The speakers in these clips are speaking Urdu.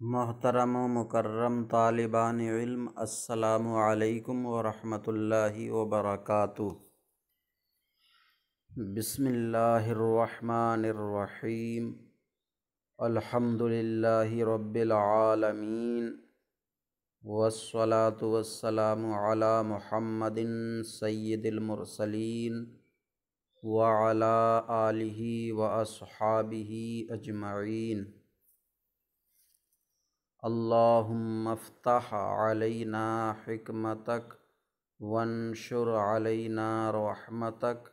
محترم و مکرم طالبان علم، السلام علیکم ورحمۃ اللہ وبرکاتہ۔ بسم اللہ الرحمن الرحیم۔ الحمد للہ رب العالمین، والصلاة والسلام علی محمد سید المرسلین وعلی آلہ واصحابہ اجمعین۔ اللہم افتح علینا حکمتک وانشر علینا رحمتک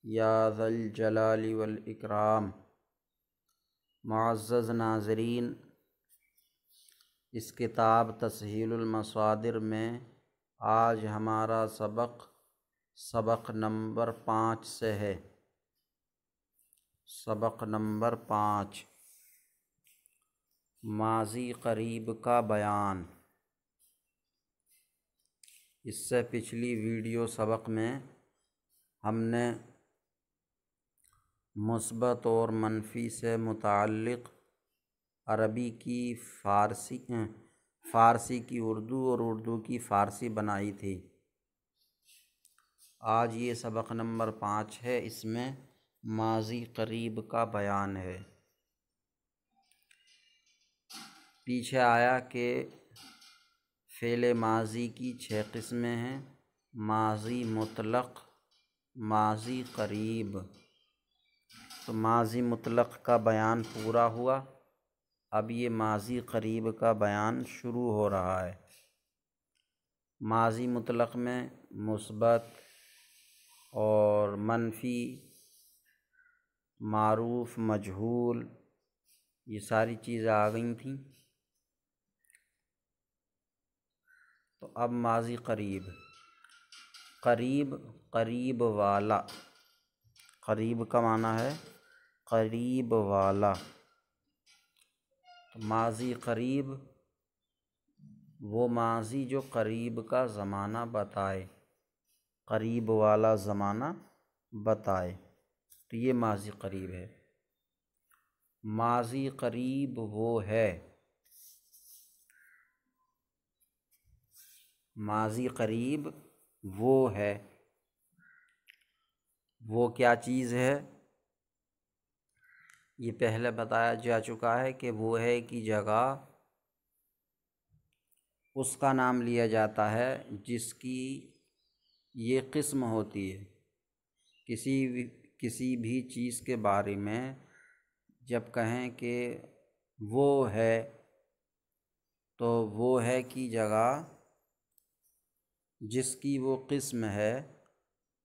یا ذا الجلال والاکرام۔ معزز ناظرین، اس کتاب تسہیل المصادر میں آج ہمارا سبق نمبر 5 سے ہے۔ سبق نمبر 5، ماضی قریب کا بیان۔ اس سے پچھلی ویڈیو سبق میں ہم نے مثبت اور منفی سے متعلق عربی کی فارسی کی اردو اور اردو کی فارسی بنائی تھی۔ آج یہ سبق نمبر 5 ہے، اس میں ماضی قریب کا بیان ہے۔ پیچھے آیا کہ فعل ماضی کی 6 قسمیں ہیں: ماضی مطلق، ماضی قریب۔ تو ماضی مطلق کا بیان پورا ہوا، اب یہ ماضی قریب کا بیان شروع ہو رہا ہے۔ ماضی مطلق میں مثبت اور منفی، معروف، مجہول، یہ ساری چیزیں آ گئی تھیں۔ تو اب ماضی قریب، قریب والا۔ قریب کا معنی ہے قریب والا۔ ماضی قریب وہ ماضی جو قریب کا زمانہ بتائے، قریب والا زمانہ بتائے، تو یہ ماضی قریب ہے۔ ماضی قریب وہ ہے، ماضی قریب وہ ہے، وہ کیا چیز ہے؟ یہ پہلے بتایا جا چکا ہے کہ وہ ہے کی جگہ اس کا نام لیا جاتا ہے جس کی یہ قسم ہوتی ہے۔ کسی بھی چیز کے بارے میں جب کہیں کہ وہ ہے، تو وہ ہے کی جگہ جس کی وہ قسم ہے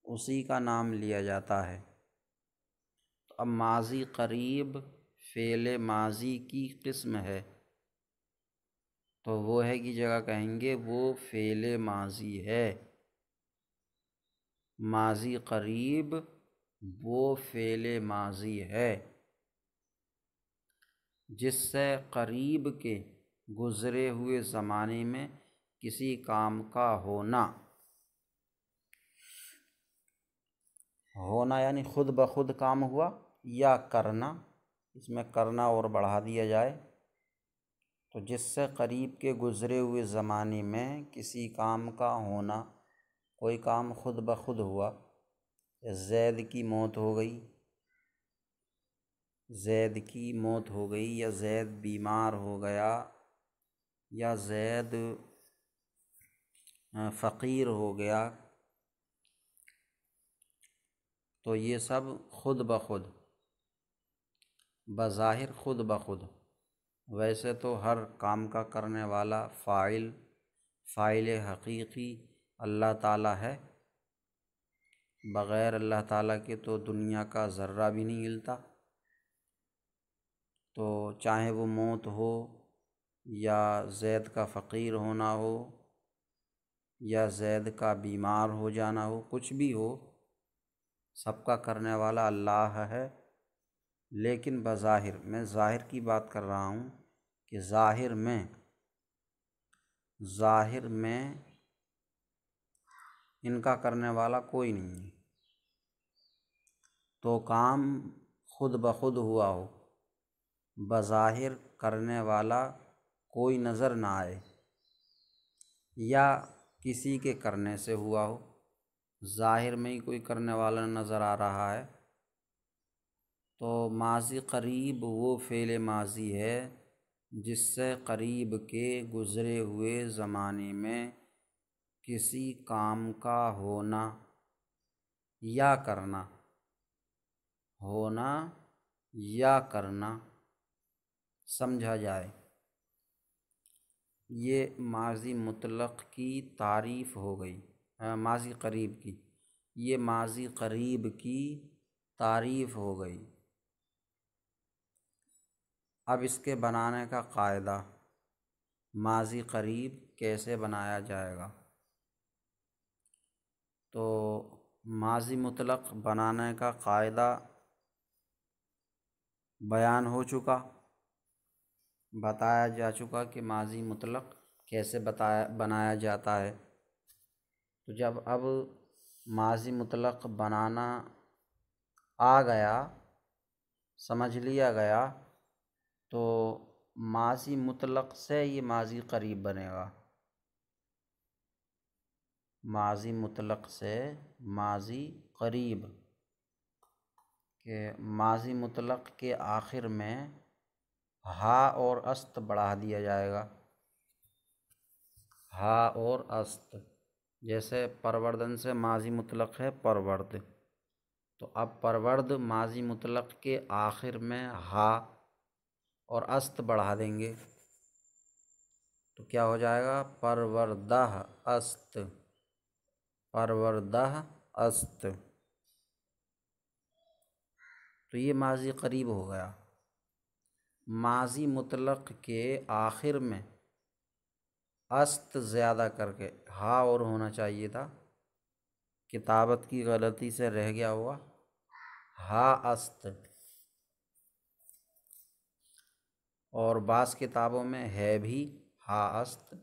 اسی کا نام لیا جاتا ہے۔ تو اب ماضی قریب فعل ماضی کی قسم ہے، تو وہ ہے کی جگہ کہیں گے وہ فعل ماضی ہے۔ ماضی قریب وہ فعل ماضی ہے جس سے قریب کے گزرے ہوئے زمانے میں کسی کام کا ہونا یعنی خود بخود کام ہوا، یا کرنا، اس میں کرنا اور بڑھا دیا جائے، تو جس سے قریب کے گزرے ہوئے زمانے میں کسی کام کا ہونا، کوئی کام خود بخود ہوا، زید کی موت ہو گئی، یا زید بیمار ہو گیا، یا زید فقیر ہو گیا، تو یہ سب خود بخود، بظاہر خود بخود۔ ویسے تو ہر کام کا کرنے والا فاعل حقیقی اللہ تعالیٰ ہے، بغیر اللہ تعالیٰ کے تو دنیا کا ذرہ بھی نہیں ہلتا۔ تو چاہے وہ موت ہو، یا زید کا فقیر ہونا ہو، یا زید کا بیمار ہو جانا ہو، کچھ بھی ہو، سب کا کرنے والا اللہ ہے۔ لیکن بظاہر، میں ظاہر کی بات کر رہا ہوں کہ ظاہر میں ان کا کرنے والا کوئی نہیں ہے۔ تو کام خود بخود ہوا ہو، بظاہر کرنے والا کوئی نظر نہ آئے یا کسی کے کرنے سے ہوا ہو، ظاہر میں ہی کوئی کرنے والا نظر آ رہا ہے، تو ماضی قریب وہ فعل ماضی ہے جس سے قریب کے گزرے ہوئے زمانے میں کسی کام کا ہونا یا کرنا، ہونا یا کرنا سمجھا جائے۔ یہ ماضی مطلق کی تعریف ہو گئی، ماضی قریب کی، یہ ماضی قریب کی تعریف ہو گئی۔ اب اس کے بنانے کا قاعدہ، ماضی قریب کیسے بنایا جائے گا؟ تو ماضی مطلق بنانے کا قاعدہ بیان ہو چکا، بتایا جا چکا کہ ماضی مطلق کیسے بنایا جاتا ہے۔ تو جب اب ماضی مطلق بنانا آ گیا، سمجھ لیا گیا، تو ماضی مطلق سے یہ ماضی قریب بنے گا، ماضی مطلق سے ماضی قریب، کہ ماضی مطلق کے آخر میں ہا اور است بڑھا دیا جائے گا، ہا اور است، جیسے پروردن سے ماضی مطلق ہے پرورد، تو اب پرورد ماضی مطلق کے آخر میں ہا اور است بڑھا دیں گے، تو کیا ہو جائے گا؟ پروردہ است، پروردہ است، تو یہ ماضی قریب ہو گیا۔ ماضی مطلق کے آخر میں است زیادہ کر کے، ہا اور ہونا چاہیے تھا، کتابت کی غلطی سے رہ گیا ہوا، ہا است، اور بعض کتابوں میں ہے بھی ہا است،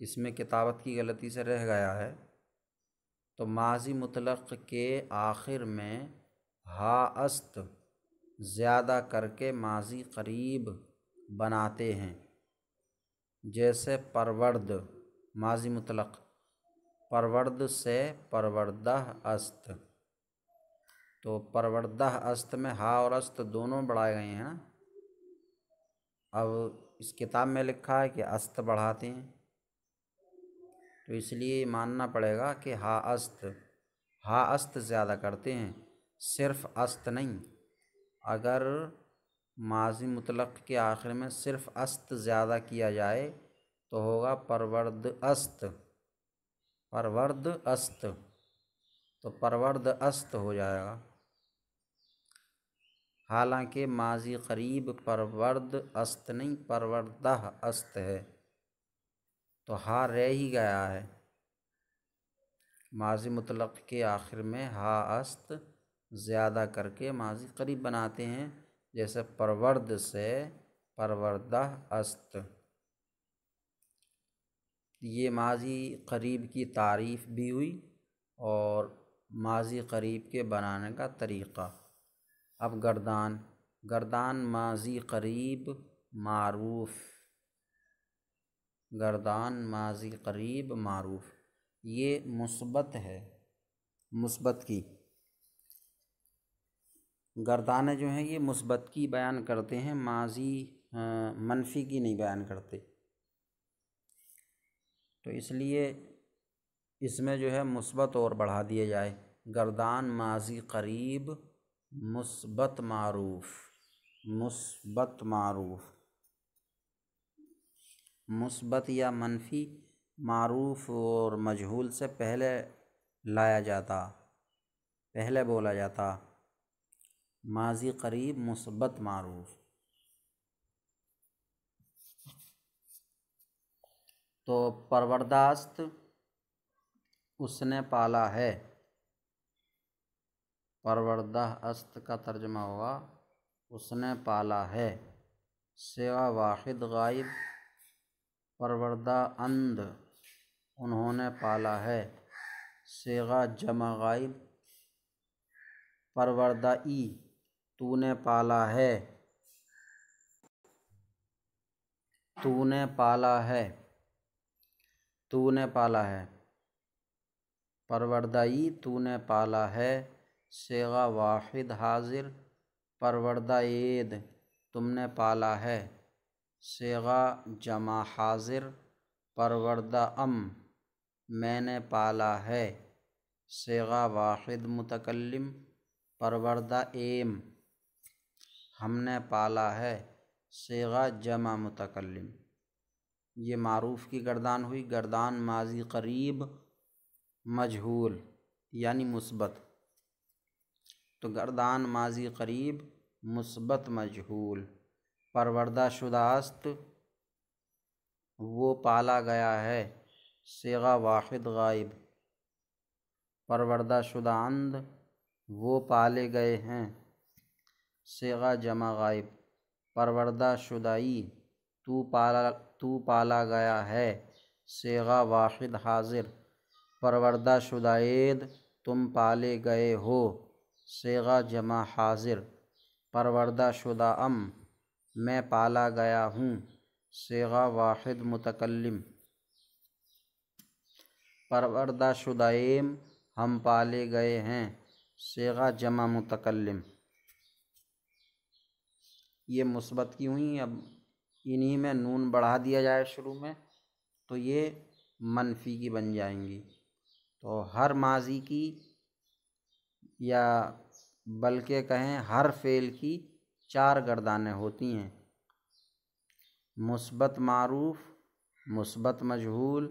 اس میں کتابت کی غلطی سے رہ گیا ہے، تو ماضی مطلق کے آخر میں ہا است زیادہ کر کے ماضی قریب بناتے ہیں، جیسے پرورد، ماضی مطلق پرورد سے پروردہ است، تو پروردہ است میں ہا اور است دونوں بڑھائے گئے ہیں نا، اب اس کتاب میں لکھا ہے کہ است بڑھاتے ہیں، تو اس لیے ماننا پڑے گا کہ ہا است زیادہ کرتے ہیں، صرف است نہیں۔ اگر ماضی مطلق کے آخر میں صرف است زیادہ کیا جائے تو ہوگا پرورد است، پرورد است، تو پرورد است ہو جائے گا، حالانکہ ماضی قریب پرورد است نہیں پروردہ است ہے، تو ہا رہ ہی گیا ہے، ماضی مطلق کے آخر میں ہا است زیادہ کر کے ماضی قریب بناتے ہیں، جیسے پرورد سے پروردہ است۔ یہ ماضی قریب کی تعریف بھی ہوئی اور ماضی قریب کے بنانے کا طریقہ۔ اب گردان ماضی قریب معروف، گردان ماضی قریب معروف، یہ مثبت ہے، مثبت کی گردانیں جو ہیں یہ مثبت کی بیان کرتے ہیں، ماضی منفی کی نہیں بیان کرتے، تو اس لیے اس میں جو ہے مثبت اور بڑھا دیا جائے، گردان ماضی قریب مثبت معروف، مثبت معروف، مثبت یا منفی معروف اور مجہول سے پہلے لایا جاتا، پہلے بولا جاتا، ماضی قریب مثبت معروف۔ تو پرورداست اس نے پالا ہے، پروردہ است کا ترجمہ ہوا اس نے پالا ہے، سوا واحد غائب، پروردہ اند انہوں نے پالا ہے، صیغہ جمع غائب، پروردہ ای تو نے پالا ہے، تو نے پالا ہے، تو نے پالا ہے، پروردائی تو نے پالا ہے، صیغہ واحد حاضر، پروردہ عید تم نے پالا ہے، صیغہ جمع حاضر، پروردہ میں نے پالا ہے، صیغہ واحد متکلم، پروردہ ہم نے پالا ہے، صیغہ جمع متکلم۔ یہ معروف کی گردان ہوئی، گردان ماضی قریب مجہول یعنی مثبت، تو گردان ماضی قریب مثبت مجہول، پروردہ شدہ است وہ پالا گیا ہے، صیغہ واحد غائب، پروردہ شدہ اند وہ پالے گئے ہیں، صیغہ جمع غائب، پروردہ شدائی تو پالا گیا ہے، صیغہ واحد حاضر، پروردہ شدہ عید تم پالے گئے ہو، صیغہ جمع حاضر، پروردہ شدہ میں پالا گیا ہوں، صیغہ واحد متکلم، پروردہ شدہ ہم پالے گئے ہیں، صیغہ جمع متکلم۔ یہ مثبت کی ہوئیں، اب انہی میں نون بڑھا دیا جائے شروع میں تو یہ منفی کی بن جائیں گی۔ تو ہر ماضی کی یا بلکہ کہیں ہر فعل کی 4 گردانیں ہوتی ہیں، مثبت معروف، مثبت مجہول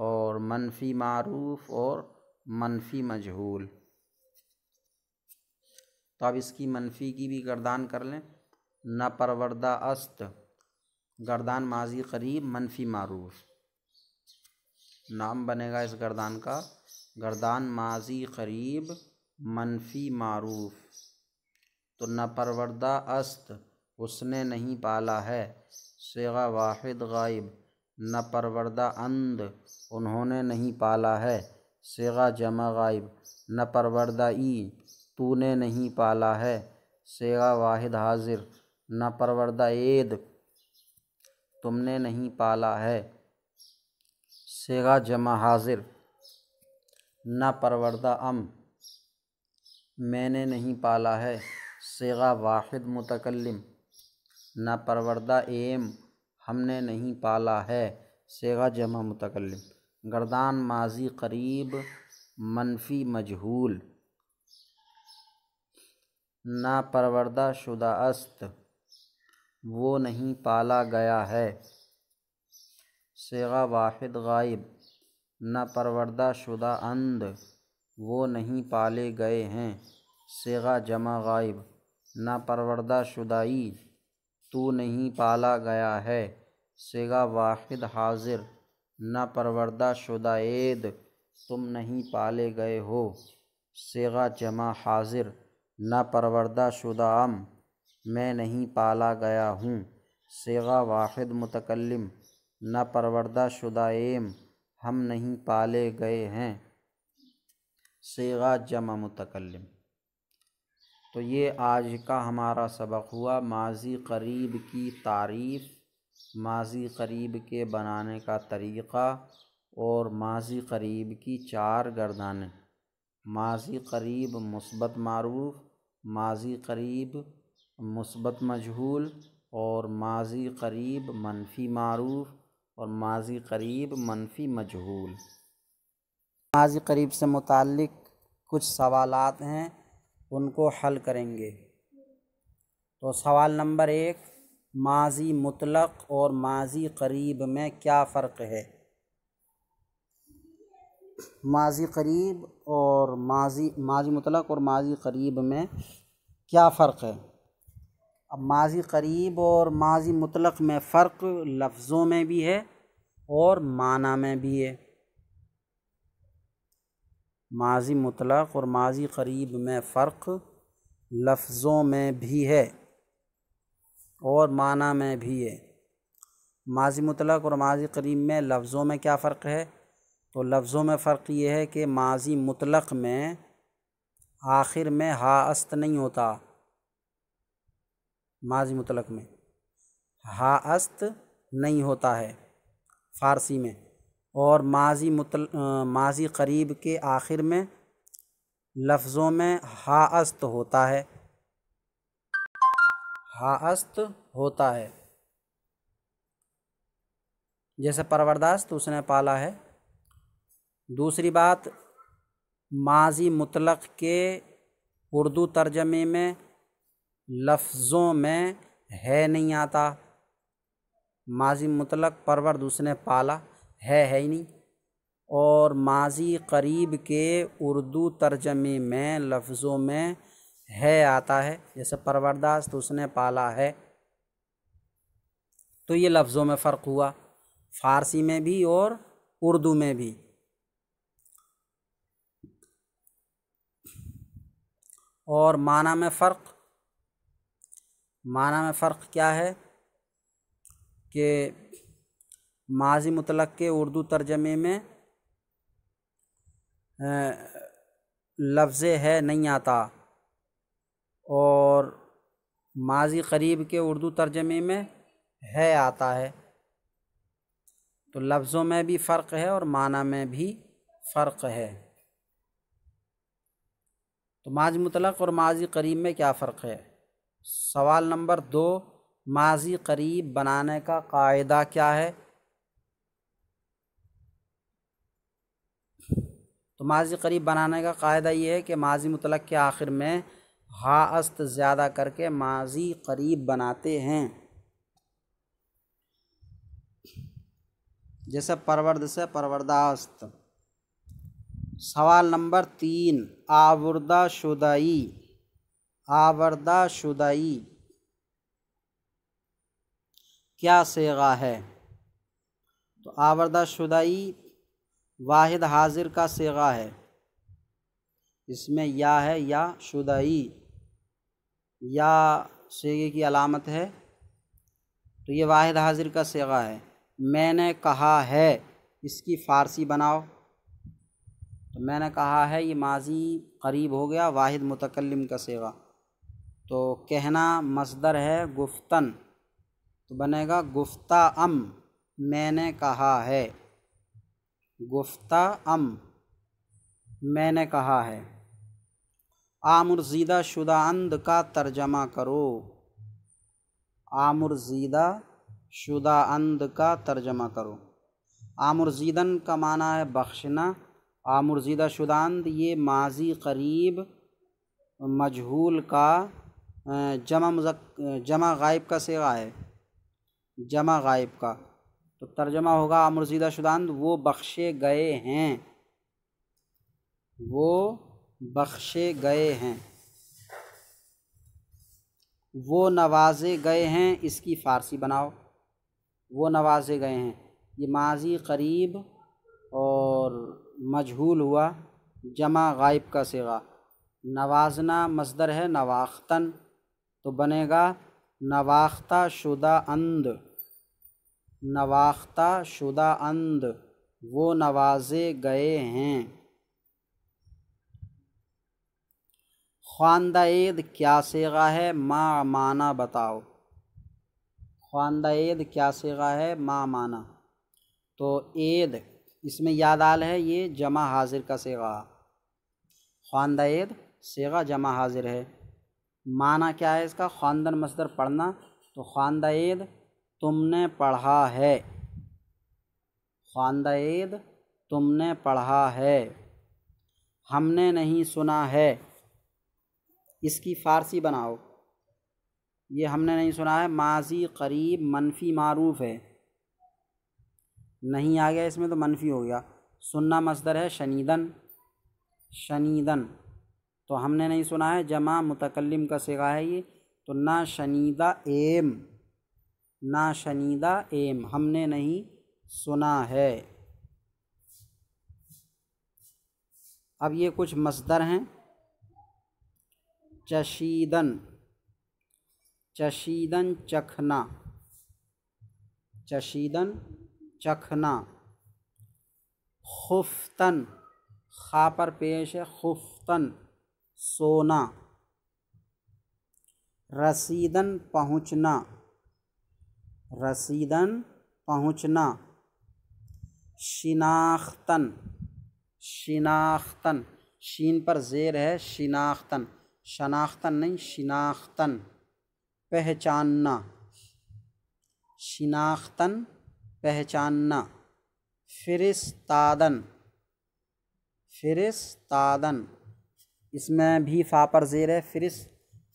اور منفی معروف اور منفی مجہول۔ تو اب اس کی منفی کی بھی گردان کر لیں، نہ پروردہ است، گردان ماضی قریب منفی معروف، نام بنے گا اس گردان کا گردان ماضی قریب منفی معروف، تو نہ پروردہ است اس نے نہیں پالا ہے، صیغہ واحد غائب، نہ پروردہ اند انہوں نے نہیں پالا ہے، صیغہ جمع غائب، نہ پروردہ تو نے نہیں پالا ہے، صیغہ واحد حاضر، نہ پروردہ عید تم نے نہیں پالا ہے، صیغہ جمع حاضر، نہ پروردہ میں نے نہیں پالا ہے، صیغہ واحد متکلم، نہ پروردہ ہم نے نہیں پالا ہے، صیغہ جمع متکلم، گردان ماضی قریب منفی مجہول، نہ پروردہ شدہ است وہ نہیں پالا گیا ہے، صیغہ واحد غائب، نہ پروردہ شدہ اند وہ نہیں پالے گئے ہیں، صیغہ جمع غائب، نہ پروردہ شدائی تو نہیں پالا گیا ہے، صیغہ واحد حاضر، نہ پروردہ شدہ عید تم نہیں پالے گئے ہو، صیغہ جمع حاضر، نہ پروردہ شدہ میں نہیں پالا گیا ہوں، صیغہ واحد متکلم، نہ پروردہ شدہ ہم نہیں پالے گئے ہیں، صیغہ جمع متکلم۔ تو یہ آج کا ہمارا سبق ہوا ماضی قریب کی تعریف، ماضی قریب کے بنانے کا طریقہ اور ماضی قریب کی 4 گردانیں، ماضی قریب مثبت معروف، ماضی قریب مثبت مجہول اور ماضی قریب منفی معروف اور ماضی قریب منفی مجہول۔ ماضی قریب سے متعلق کچھ سوالات ہیں، ان کو حل کریں گے۔ تو سوال نمبر 1، ماضی مطلق اور ماضی قریب میں کیا فرق ہے؟ ماضی قریب اور ماضی مطلق اور ماضی قریب میں کیا فرق ہے؟ اب ماضی قریب اور ماضی مطلق میں فرق لفظوں میں بھی ہے اور معنی میں بھی ہے۔ ماضی مطلق اور ماضی قریب میں فرق لفظوں میں بھی ہے اور معنی میں بھی ہے۔ ماضی مطلق اور ماضی قریب میں لفظوں میں کیا فرق ہے؟ تو لفظوں میں فرق یہ ہے کہ ماضی مطلق میں آخر میں ہا است نہیں ہوتا، ماضی مطلق میں ہا است نہیں ہوتا ہے فارسی میں، اور ماضی قریب کے آخر میں لفظوں میں ہاست ہوتا ہے، ہاست ہوتا ہے، جیسے پرورداشت اس نے پالا ہے۔ دوسری بات، ماضی مطلق کے اردو ترجمے میں لفظوں میں ہے نہیں آتا، ماضی مطلق پرورد اس نے پالا ہے ہی نہیں، اور ماضی قریب کے اردو ترجمے میں لفظوں میں ہے آتا ہے، جیسے پرورداشت اس نے پالا ہے۔ تو یہ لفظوں میں فرق ہوا، فارسی میں بھی اور اردو میں بھی۔ اور معنی میں فرق کیا ہے کہ ماضی مطلق کے اردو ترجمے میں لفظ ہے نہیں آتا، اور ماضی قریب کے اردو ترجمے میں ہے آتا ہے، تو لفظوں میں بھی فرق ہے اور معنی میں بھی فرق ہے۔ تو ماضی مطلق اور ماضی قریب میں کیا فرق ہے؟ سوال نمبر 2، ماضی قریب بنانے کا قاعدہ کیا ہے؟ تو ماضی قریب بنانے کا قاعدہ یہ ہے کہ ماضی مطلق کے آخر میں ہاست زیادہ کر کے ماضی قریب بناتے ہیں، جیسے پرورد سے پرورداشت۔ سوال نمبر 3، آوردہ شدئی کیا صیغہ ہے؟ تو آوردہ شدئی واحد حاضر کا صیغہ ہے، اس میں یا ہے، یا شدئی، یا صیغے کی علامت ہے، تو یہ واحد حاضر کا صیغہ ہے۔ میں نے کہا ہے، اس کی فارسی بناؤ، تو میں نے کہا ہے یہ ماضی قریب ہو گیا، واحد متکلم کا صیغہ، تو کہنا مصدر ہے گفتن، تو بنے گا گفتہ ام، میں نے کہا ہے، گفتہ ام، میں نے کہا ہے۔ آمرزیدہ شدہ اند کا ترجمہ کرو، آمرزیدہ شدہ اند کا ترجمہ کرو۔ آمرزیدن کا معنی ہے بخشنا، آمرزیدہ شدہ اند یہ ماضی قریب مجہول کا جمع غائب کا صیغہ ہے، جمع غائب کا، تو ترجمہ ہوگا آمرزیدہ شدہ اند وہ بخشے گئے ہیں، وہ بخشے گئے ہیں۔ وہ نوازے گئے ہیں، اس کی فارسی بناؤ، وہ نوازے گئے ہیں، یہ ماضی قریب اور مجہول ہوا، جمع غائب کا صیغہ۔ نوازنا مصدر ہے نواختن، تو بنے گا نواختہ شدہ اند، نواختہ شدہ اند وہ نوازے گئے ہیں۔ خواندہ عید کیا صیغہ ہے؟ ما معنی بتاؤ، خواندہ عید کیا صیغہ ہے؟ ما معنی، تو عید اس میں یا دال ہے، یہ جمع حاضر کا صیغہ، خواندہ عید صیغہ جمع حاضر ہے۔ معنی کیا ہے اس کا؟ خواندن مصدر پڑھنا، تو خواندہ عید تم نے پڑھا ہے، خواندہ عید تم نے پڑھا ہے۔ ہم نے نہیں سنا ہے، اس کی فارسی بناؤ، یہ ہم نے نہیں سنا ہے ماضی قریب منفی معروف ہے، نہیں آ گیا اس میں تو منفی ہو گیا۔ سننا مصدر ہے شنیدن، شنیدن، تو ہم نے نہیں سنا ہے جمع متکلم کا صیغہ ہے یہ، تو نا شنیدہ ایم، نا شنیدہ ایم، ہم نے نہیں سنا ہے۔ اب یہ کچھ مصدر ہیں، چشیدن، چشیدن چکھنا، چشیدن چکھنا۔ خفتن، خا پر پیش ہے خفتن، سونا۔ رسیدن پہنچنا، رسیدن پہنچنا، شناختن، شناختن، شین پر زیر ہے، شناختن، شناختن نہیں شناختن، پہچاننا، شناختن پہچاننا، فرستادن، فرستادن، اس میں بھی فا پر زیر ہے،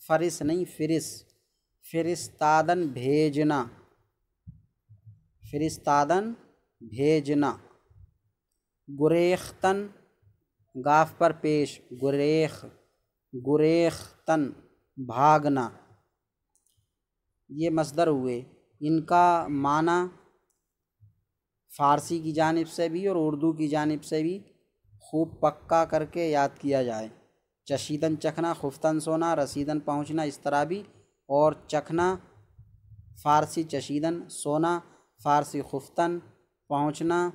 فرس نہیں فرستادن بھیجنا، فرستادن بھیجنا، گریختن گاف پر پیش، گریختن بھاگنا، یہ مصدر ہوئے، ان کا معنی فارسی کی جانب سے بھی اور اردو کی جانب سے بھی خوب پکا کر کے یاد کیا جائے۔ چشیدن چکھنا، خفتن سونا، رسیدن پہنچنا، اس طرح بھی، اور چکھنا فارسی چشیدن، سونا فارسی خفتن، پہنچنا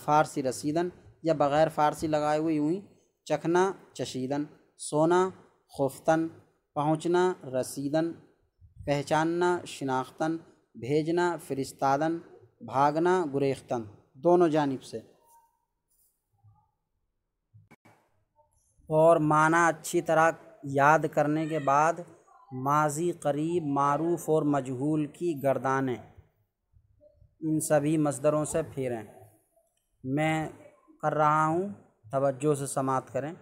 فارسی رسیدن، یا بغیر فارسی لگائے ہوئے یوں ہی چکھنا چشیدن، سونا خفتن، پہنچنا رسیدن، پہچاننا شناختن، بھیجنا فرستادن، بھاگنا گریختن، دونوں جانب سے۔ اور معنی اچھی طرح یاد کرنے کے بعد ماضی قریب معروف اور مجہول کی گردانیں ان سبھی مصدروں سے پھیریں۔ میں کر رہا ہوں، توجہ سے سماعت کریں۔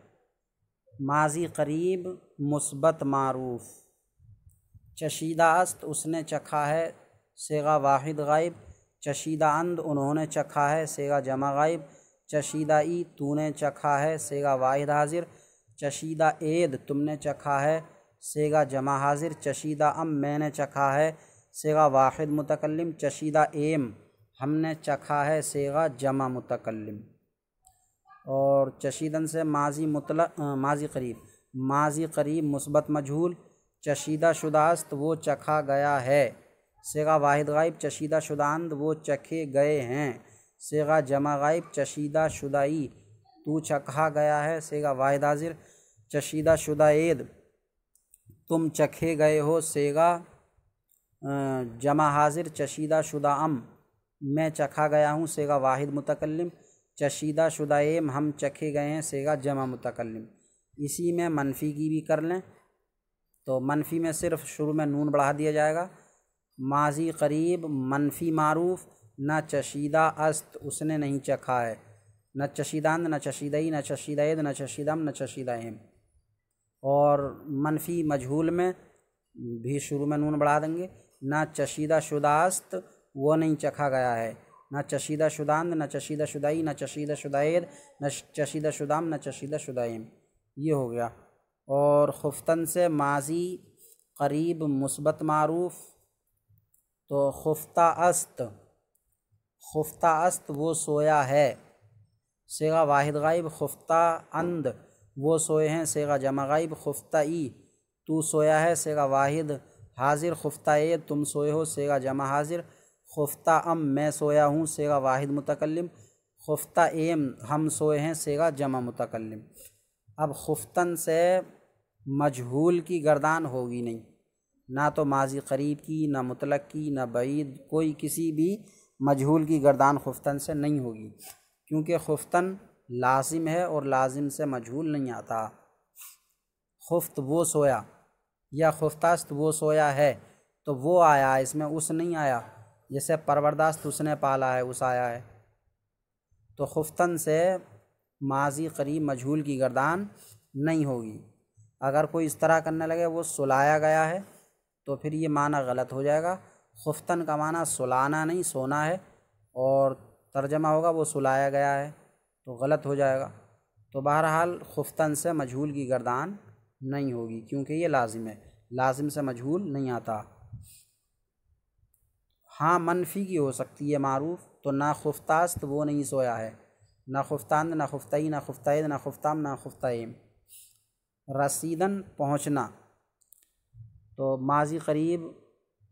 ماضی قریب مثبت معروف، چشیدہ است اس نے چکھا ہے، صیغہ واحد غائب، چشیدہ اند انہوں نے چکھا ہے، صیغہ جمع غائب، چشیدہ ای تو نے چکھا ہے، صیغہ واحد حاضر، چشیدہ عید تم نے چکھا ہے، صیغہ جمع حاضر، چشیدہ ام میں نے چکھا ہے، صیغہ واحد متکلم، چشیدہ ایم ہم نے چکھا ہے، صیغہ جمع متکلم۔ اور چشیدن سے ماضی قریب مثبت مجہول، چشیدہ شدہ است وہ چکھا گیا ہے، صیغہ واحد غائب، چشیدہ شدہ اند وہ چکھے گئے ہیں، صیغہ جمع غائب، چشیدہ شدہ ای تو چکھا گیا ہے، صیغہ واحد حاضر، چشیدہ شدہ عید تم چکھے گئے ہو، صیغہ جمع حاضر، چشیدہ شدہ ام میں چکھا گیا ہوں، صیغہ واحد متکلم، چشیدہ شدہ ایم ہم چکھے گئے ہیں، صیغہ جمع متکلم۔ اسی میں منفی کی بھی کر لیں تو منفی میں صرف شروع میں نون بڑھا دیا جائے گا۔ ماضی قریب منفی معروف، نہ چشیدہ است اس نے نہیں چکھا ہے، نہ چشیدہ اند، نہ چشیدہ ای، نہ چشیدہ عید، نہ چشیدہ ام، نہ چشیدہ ایم۔ اور منفی مجہول میں بھی شروع میں نون بڑھا دیں گے، نہ چشیدہ شدہ است وہ نہیں چکھا گیا ہے، نہ چشیدہ شدہ اند، نہ چشیدہ شدہ ای، نہ چشیدہ شدہ عید، نہ چشیدہ شدہ ام، نہ چشیدہ شدہ ایم، یہ ہو گیا۔ اور خفتن سے ماضی قریب مثبت معروف، تو خفتہ است، خفتہ است وہ سویا ہے، صیغہ واحد غائب، خفتہ اند وہ سوئے ہیں، صیغہ جمع غائب، خفتہ ای تو سویا ہے، صیغہ واحد حاضر، خفتہ عید تم سوئے ہو، صیغہ جمع حاضر، خفتہ ام میں سویا ہوں، صیغہ واحد متکلم، خفتہ ایم ہم سوئے ہیں، صیغہ جمع متکلم۔ اب خفتن سے مجہول کی گردان ہوگی نہیں، نہ تو ماضی قریب کی، نہ مطلق کی، نہ بعید، کوئی کسی بھی مجہول کی گردان خفتن سے نہیں ہوگی، کیونکہ خفتن لازم ہے اور لازم سے مجہول نہیں آتا۔ خفت وہ سویا، یا خفتست وہ سویا ہے، تو وہ آیا، اس میں اس نہیں آیا، جیسے پرورداست اس نے پالا ہے، اس آیا ہے۔ تو خفتن سے ماضی قریب مجہول کی گردان نہیں ہوگی۔ اگر کوئی اس طرح کرنے لگے وہ سلایا گیا ہے تو پھر یہ معنی غلط ہو جائے گا۔ خفتن کا معنی سلانا نہیں سونا ہے، اور ترجمہ ہوگا وہ سلایا گیا ہے تو غلط ہو جائے گا۔ تو بہرحال خفتن سے مجہول کی گردان نہیں ہوگی، کیونکہ یہ لازم ہے، لازم سے مجہول نہیں آتا۔ ہاں منفی کی ہو سکتی ہے معروف، تو نہ خفتاست وہ نہیں سویا ہے، نہ خفتاند، نہ خفتئی، نہ خفتید، نہ خفتام، نہ خفتیم۔ رسیدن پہنچنا، تو ماضی قریب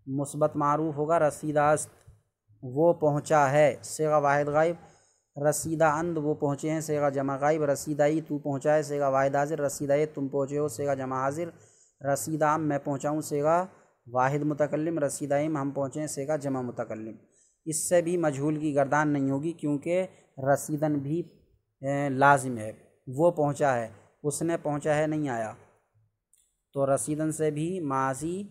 مثبت معروف ہوگا، رسیدہ است وہ پہنچا ہے، صیغہ واحد غائب، رسیدہ اند وہ پہنچے ہیں، صیغہ جمع غائب، رسیدہ ای تو پہنچا ہے، صیغہ واحد حاضر، رسیدہ ای تم پہنچے ہو، صیغہ جمع حاضر، رسیدہ ام میں پہنچا ہوں، صیغہ واحد متکلم، رسیدہ ایم ہم پہنچے ہیں، صیغہ جمع متکلم۔ اس سے بھی مجہول کی گردان نہیں ہوگی، کیونکہ رسیدن بھی لازم ہے، وہ پہنچا ہے، اس نے پہنچا ہے نہیں آیا، تو رسیدن سے بھی ماضی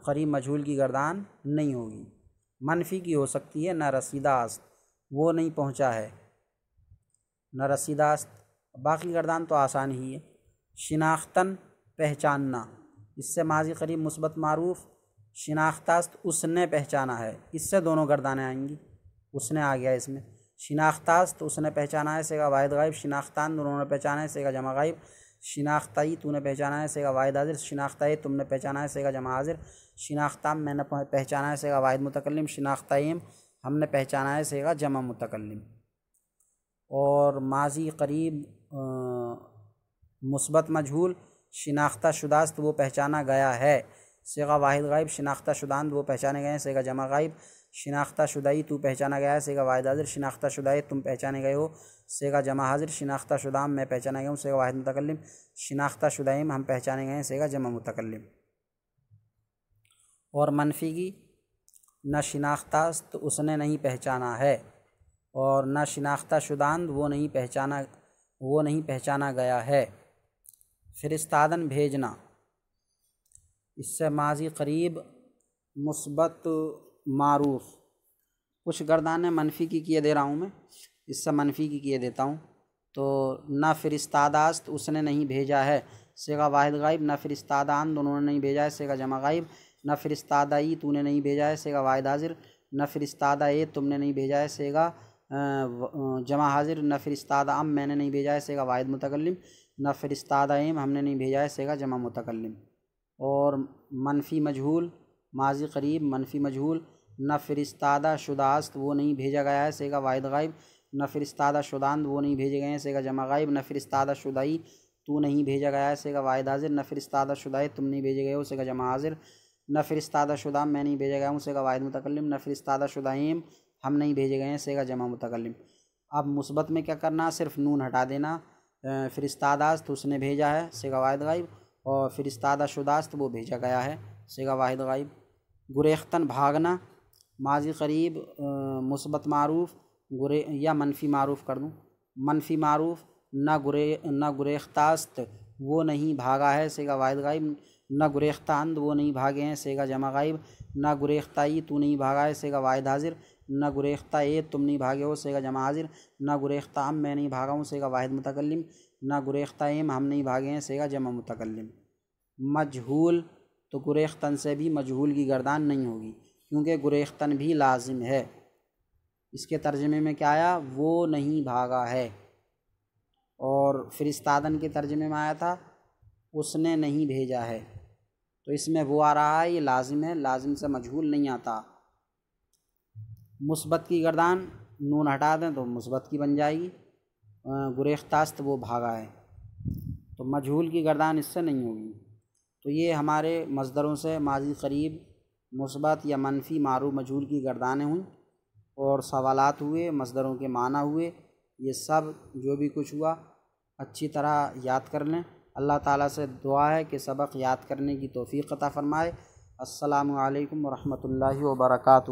قریب مجہول کی گردان نہیں ہوگی۔ منفی کی ہو سکتی ہے، نہ رسیدہ است، وہ نہیں پہنچا ہے، نہ رسیدہ است۔ باقی گردان تو آسان ہی ہے۔ شناختن پہچاننا، اس سے ماضی قریب مثبت معروف شناختہ است، اس نے پہچانا ہے، اس سے دونوں گردانیں آئیں گی، اس نے آ گیا اس میں۔ شناختہ است اس نے پہچانا ہے، صیغہ واحد غائب۔ شناختان دونوں نے پہچانا ہے، صیغہ جمع غائب۔ شناختائی تو نے پہچانا ہے، صیغہ واحد حاضر۔ شناختائی تم نے پہچانا ہے، صیغہ جمع حاضر۔ شناختام میں نے پہچانا ہے، صیغہ واحد متکلم۔ شناختائیم ہم نے پہچانا ہے، صیغہ جمع متکلم۔ اور ماضی قریب مثبت مجہول شناختہ شدہ است، وہ پہچانا گیا ہے، صیغہ واحد غائب۔ شناختہ شداند وہ پہچانے گئے ہیں، صیغہ جمع غائب۔ شناختہ شدائی تو پہچانا گیا ہے، صیغہ واحد حاضر۔ شناختہ شدائی تم پہچانے گئے ہو، صیغہ جمع حاضر۔ شناختہ شدام میں پہچانا گیا ہوں، صیغہ واحد متکلم۔ شناختہ شدائم ہم پہچانے گئے ہیں، صیغہ جمع متکلم۔ اور منفی کی نہ شناختہ است اس نے نہیں پہچانا ہے، اور نہ شناختہ شداند وہ نہیں پہچانا گیا ہے۔ فرستادن بھیجنا، اس سے ماضی قریب مثبت معروف، کچھ گردانیں منفی کی کیے دے رہا ہوں میں، اس سے منفی کی کیے دیتا ہوں۔ تو نہ فرستادہ است اس نے نہیں بھیجا ہے، صیغہ واحد غائب۔ نہ فرستادان دونوں نے نہیں بھیجا ہے، صیغہ جمع غائب۔ نہ فرستادائی تو نے نہیں بھیجا ہے، صیغہ واحد حاضر۔ نہ فرستادہ تم نے نہیں بھیجا ہے، صیغہ جمع حاضر۔ نہ فرستادہ ام میں نے نہیں بھیجا ہے، صیغہ واحد متکلم۔ نہ فرستادہ ایم ہم نے نہیں بھیجا ہے، صیغہ جمع متکلم۔ اور منفی مجہول ماضی قریب منفی مجہول نہ فرستادہ شدہ است وہ نہیں بھیجا گیا ہے، صیغہ واحد غائب۔ نہ فرستادہ شداند وہ نہیں بھیجے گئے ہیں، صیغہ جمع غائب۔ نہ فرستادہ شدائی تو نہیں بھیجا گیا ہے، صیغہ واحد حاضر۔ نہ فرستادہ شدائے تم نہیں بھیجے گئے ہو، صیغہ جمع حاضر۔ نہ فرستادہ شدام میں نہیں بھیجا گیا ہوں، صیغہ واحد متکلم۔ نہ فرستادہ شدائیم ہم نہیں بھیجے گئے ہیں، صیغہ جمع متکلم۔ اب مثبت میں کیا کرنا، صرف نون ہٹا دینا۔ فرستادہ است اس نے بھیجا ہے، صیغہ واحد غائب۔ اور فرستادہ شدہ است وہ بھیجا گیا ہے، صیغہ واحد غائب۔ گریختن بھاگنا، ماضی قریب مثبت معروف یا منفی معروف کر دوں، منفی معروف نہ گریختہ است وہ نہیں بھاگا ہے، صیغہ واحد غائب۔ نہ گریختاند وہ نہیں بھاگے ہیں، صیغہ جمع غائب۔ نہ گریختائی تو نہیں بھاگا ہے، صیغہ واحد حاضر۔ نہ گریختہ تم نہیں بھاگے ہو، صیغہ جمع حاضر۔ نہ گریختہ ام میں نہیں بھاگا ہوں، صیغہ واحد متکلم۔ نہ گریختہ ایم ہم نہیں بھاگے ہیں، صیغہ جمع متکلم۔ مجہول تو گریختن سے بھی مجہول کی گردان نہیں ہوگی، کیونکہ گریختن بھی لازم ہے۔ اس کے ترجمے میں کیا آیا، وہ نہیں بھاگا ہے۔ اور فرستادن کے ترجمے میں آیا تھا اس نے نہیں بھیجا ہے، تو اس میں وہ آ رہا ہے، یہ لازم ہے، لازم سے مجہول نہیں آتا۔ مثبت کی گردان نون ہٹا دیں تو مثبت کی بن جائے گی، گریختاست وہ بھاگا ہے، تو مجہول کی گردان اس سے نہیں ہوگی۔ تو یہ ہمارے مصدروں سے ماضی قریب مثبت یا منفی معروف مجہول کی گردانیں ہوئیں، اور سوالات ہوئے، مصدروں کے معنی ہوئے، یہ سب جو بھی کچھ ہوا اچھی طرح یاد کر لیں۔ اللہ تعالیٰ سے دعا ہے کہ سبق یاد کرنے کی توفیق عطا فرمائے۔ السلام علیکم ورحمۃ اللہ وبرکاتہ۔